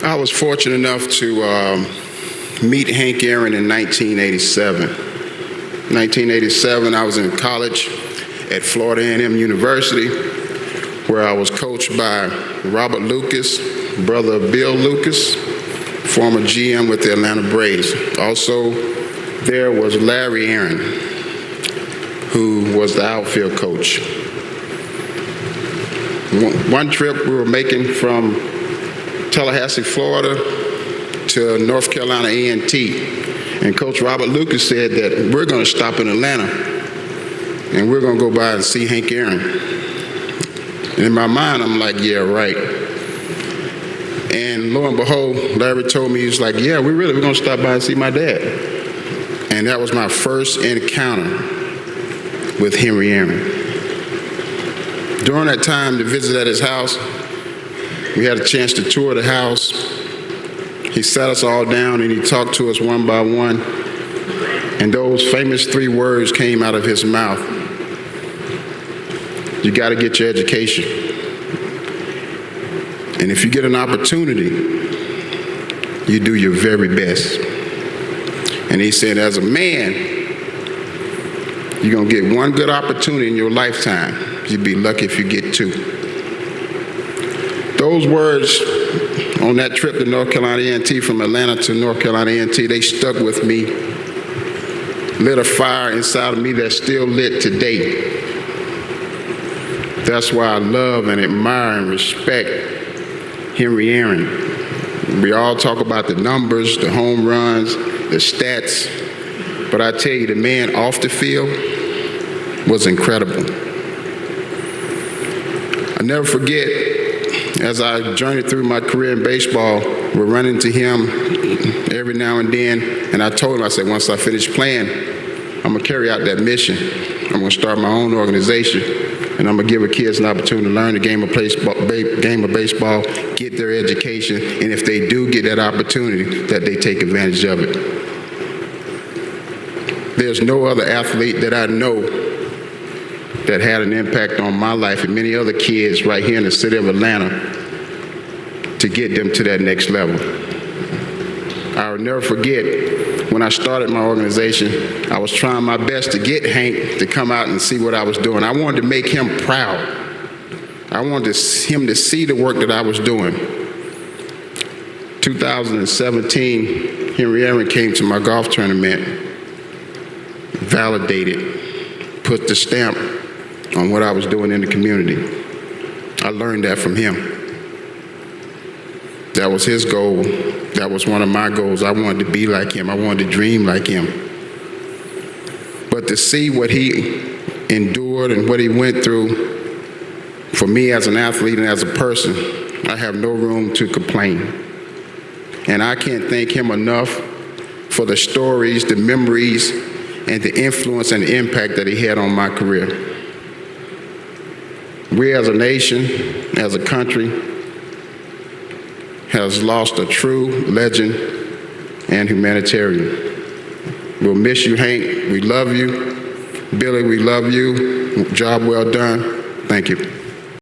I was fortunate enough to meet Hank Aaron in 1987. 1987, I was in college at Florida A&M University, where I was coached by Robert Lucas, brother of Bill Lucas, former GM with the Atlanta Braves. Also, there was Larry Aaron, who was the outfield coach. One trip we were making from Tallahassee, Florida to North Carolina A&T, and Coach Robert Lucas said that we're going to stop in Atlanta and we're going to go by and see Hank Aaron. And in my mind, I'm like, yeah, right. And lo and behold, Larry told me, he was like, yeah, we're going to stop by and see my dad. And that was my first encounter with Henry Aaron. During that time to visit at his house, we had a chance to tour the house. He sat us all down and he talked to us one by one. And those famous 3 words came out of his mouth. You got to get your education. And if you get an opportunity, you do your very best. And he said, as a man, you're going to get one good opportunity in your lifetime. You'd be lucky if you get 2. Those words on that trip to North Carolina A&T, from Atlanta to North Carolina A&T, they stuck with me, lit a fire inside of me that's still lit today. That's why I love and admire and respect Henry Aaron. We all talk about the numbers, the home runs, the stats, but I tell you, the man off the field was incredible. I never forget, as I journeyed through my career in baseball, we're running to him every now and then, and I told him, I said, once I finish playing, I'm going to carry out that mission. I'm going to start my own organization, and I'm going to give the kids an opportunity to learn the game of baseball, get their education, and if they do get that opportunity, that they take advantage of it. There's no other athlete that I know that had an impact on my life and many other kids right here in the city of Atlanta to get them to that next level. I'll never forget when I started my organization, I was trying my best to get Hank to come out and see what I was doing. I wanted to make him proud. I wanted him to see the work that I was doing. 2017, Henry Aaron came to my golf tournament, validated, put the stamp on what I was doing in the community. I learned that from him. That was his goal. That was one of my goals. I wanted to be like him. I wanted to dream like him. But to see what he endured and what he went through, for me as an athlete and as a person, I have no room to complain. And I can't thank him enough for the stories, the memories, and the influence and the impact that he had on my career. We as a nation, as a country, has lost a true legend and humanitarian. We'll miss you, Hank. We love you. Billy, we love you. Job well done. Thank you.